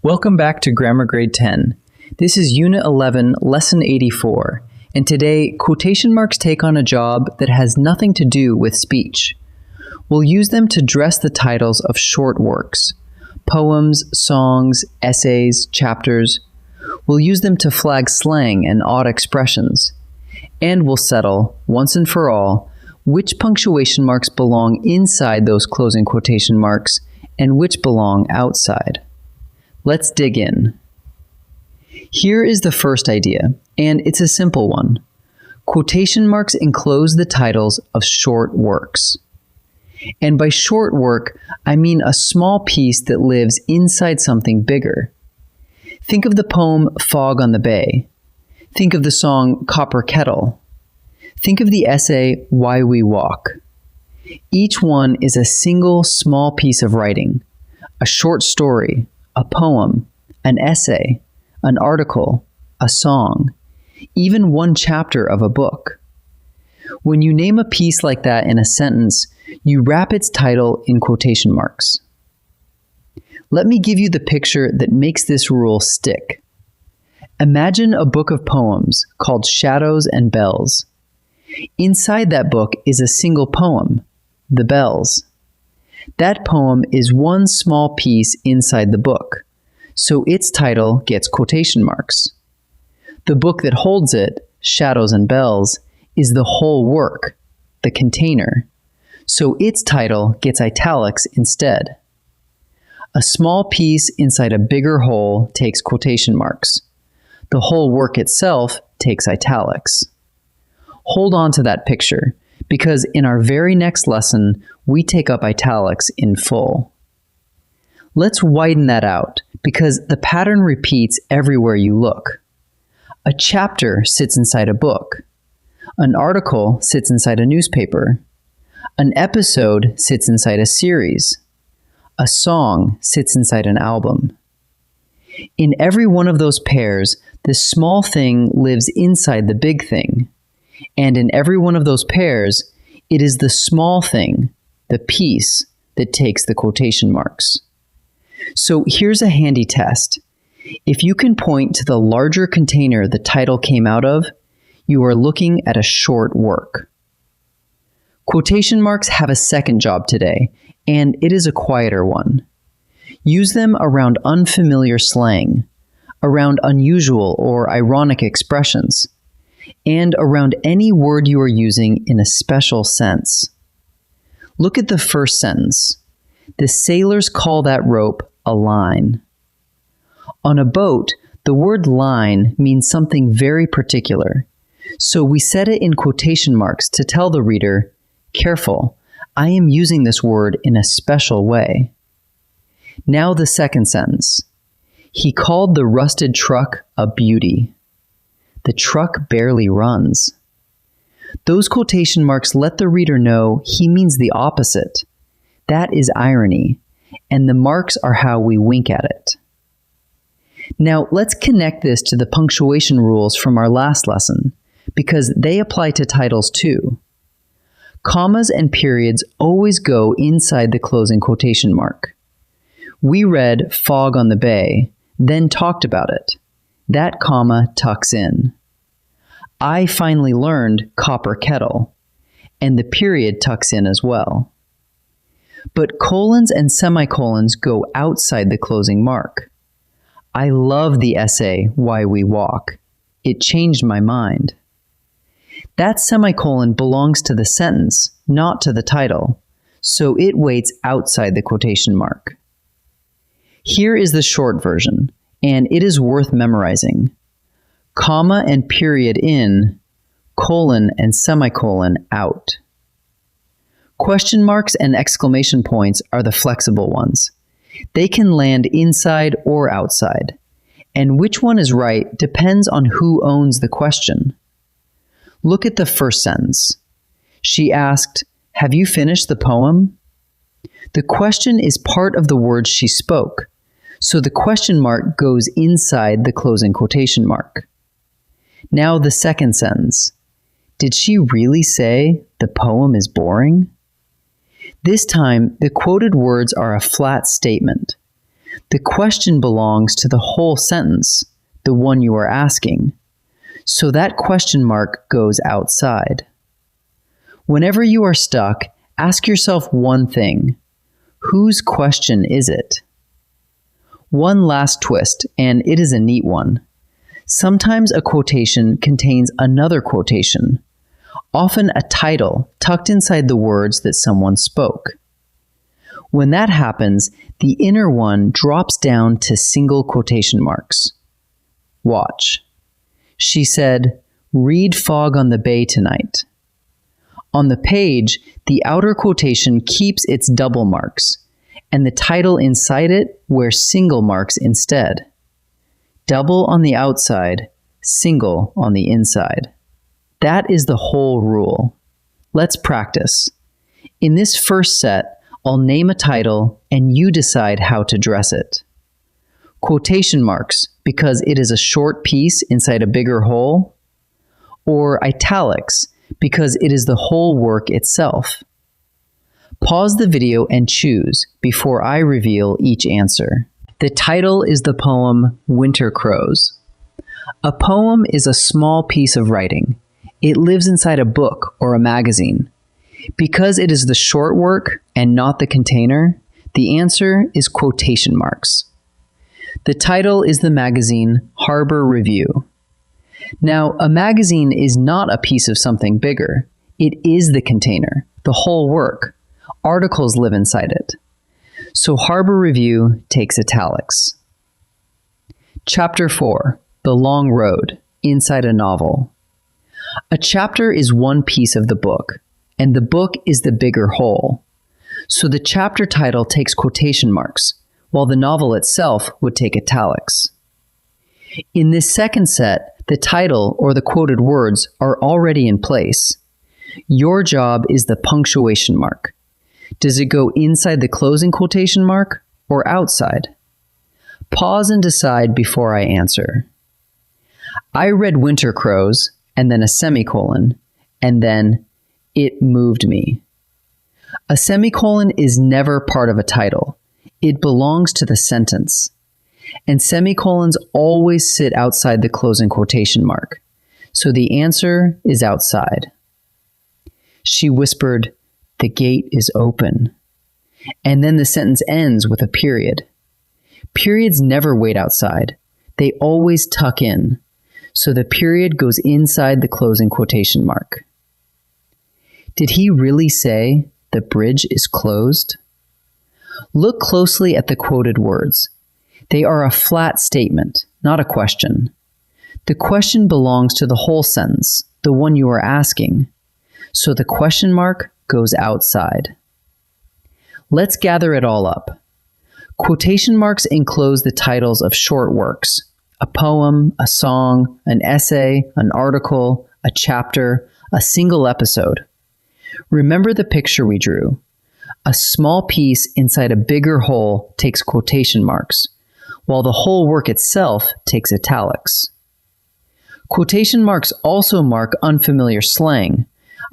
Welcome back to Grammar Grade 10. This is Unit 11, Lesson 84, and today quotation marks take on a job that has nothing to do with speech. We'll use them to dress the titles of short works, poems, songs, essays, chapters. We'll use them to flag slang and odd expressions, and we'll settle, once and for all, which punctuation marks belong inside those closing quotation marks and which belong outside. Let's dig in. Here is the first idea, and it's a simple one. Quotation marks enclose the titles of short works. And by short work, I mean a small piece that lives inside something bigger. Think of the poem Fog on the Bay. Think of the song Copper Kettle. Think of the essay Why We Walk. Each one is a single small piece of writing, a short story, a poem, an essay, an article, a song, even one chapter of a book. When you name a piece like that in a sentence, you wrap its title in quotation marks. Let me give you the picture that makes this rule stick. Imagine a book of poems called Shadows and Bells. Inside that book is a single poem, The Bells. That poem is one small piece inside the book, so its title gets quotation marks. The book that holds it, Shadows and Bells, is the whole work, the container, so its title gets italics instead. A small piece inside a bigger whole takes quotation marks. The whole work itself takes italics. Hold on to that picture, because in our very next lesson, we take up italics in full. Let's widen that out, because the pattern repeats everywhere you look. A chapter sits inside a book. An article sits inside a newspaper. An episode sits inside a series. A song sits inside an album. In every one of those pairs, the small thing lives inside the big thing. And in every one of those pairs, it is the small thing, the piece, that takes the quotation marks. So here's a handy test. If you can point to the larger container the title came out of, you are looking at a short work. Quotation marks have a second job today, and it is a quieter one. Use them around unfamiliar slang, around unusual or ironic expressions, and around any word you are using in a special sense. Look at the first sentence. The sailors call that rope a line. On a boat, the word line means something very particular, so we set it in quotation marks to tell the reader, careful, I am using this word in a special way. Now the second sentence. He called the rusted truck a beauty. The truck barely runs. Those quotation marks let the reader know he means the opposite. That is irony, and the marks are how we wink at it. Now let's connect this to the punctuation rules from our last lesson, because they apply to titles too. Commas and periods always go inside the closing quotation mark. We read Fog on the Bay, then talked about it. That comma tucks in. I finally learned Copper Kettle, and the period tucks in as well. But colons and semicolons go outside the closing mark. I love the essay Why We Walk. It changed my mind. That semicolon belongs to the sentence, not to the title, so it waits outside the quotation mark. Here is the short version, and it is worth memorizing. Comma and period in, colon and semicolon out. Question marks and exclamation points are the flexible ones. They can land inside or outside, and which one is right depends on who owns the question. Look at the first sentence. She asked, "Have you finished the poem?" The question is part of the words she spoke, so the question mark goes inside the closing quotation mark. Now the second sentence. Did she really say the poem is boring? This time, the quoted words are a flat statement. The question belongs to the whole sentence, the one you are asking. So that question mark goes outside. Whenever you are stuck, ask yourself one thing. Whose question is it? One last twist, and it is a neat one. Sometimes a quotation contains another quotation, often a title tucked inside the words that someone spoke. When that happens, the inner one drops down to single quotation marks. Watch. She said, "Read Fog on the Bay tonight." On the page, the outer quotation keeps its double marks, and the title inside it wears single marks instead. Double on the outside, single on the inside. That is the whole rule. Let's practice. In this first set, I'll name a title and you decide how to dress it. Quotation marks, because it is a short piece inside a bigger whole, or italics, because it is the whole work itself. Pause the video and choose before I reveal each answer. The title is the poem Winter Crows. A poem is a small piece of writing. It lives inside a book or a magazine. Because it is the short work and not the container, the answer is quotation marks. The title is the magazine Harbor Review. Now, a magazine is not a piece of something bigger. It is the container, the whole work. Articles live inside it. So Harbor Review takes italics. Chapter 4, The Long Road, Inside a Novel. A chapter is one piece of the book, and the book is the bigger whole. So the chapter title takes quotation marks, while the novel itself would take italics. In this second set, the title or the quoted words are already in place. Your job is the punctuation mark. Does it go inside the closing quotation mark or outside? Pause and decide before I answer. I read Winter Crows, and then a semicolon, and then it moved me. A semicolon is never part of a title. It belongs to the sentence. And semicolons always sit outside the closing quotation mark. So the answer is outside. She whispered, "The gate is open." And then the sentence ends with a period. Periods never wait outside. They always tuck in. So the period goes inside the closing quotation mark. Did he really say the bridge is closed? Look closely at the quoted words. They are a flat statement, not a question. The question belongs to the whole sentence, the one you are asking. So the question mark goes outside. Let's gather it all up. Quotation marks enclose the titles of short works, a poem, a song, an essay, an article, a chapter, a single episode. Remember the picture we drew. A small piece inside a bigger whole takes quotation marks, while the whole work itself takes italics. Quotation marks also mark unfamiliar slang,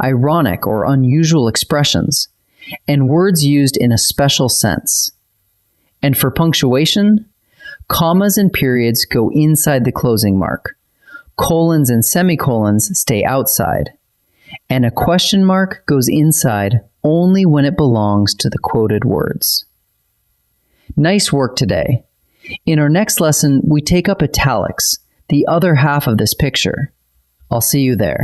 ironic or unusual expressions, and words used in a special sense. And for punctuation, commas and periods go inside the closing mark. Colons and semicolons stay outside. And a question mark goes inside only when it belongs to the quoted words. Nice work today. In our next lesson, we take up italics, the other half of this picture. I'll see you there.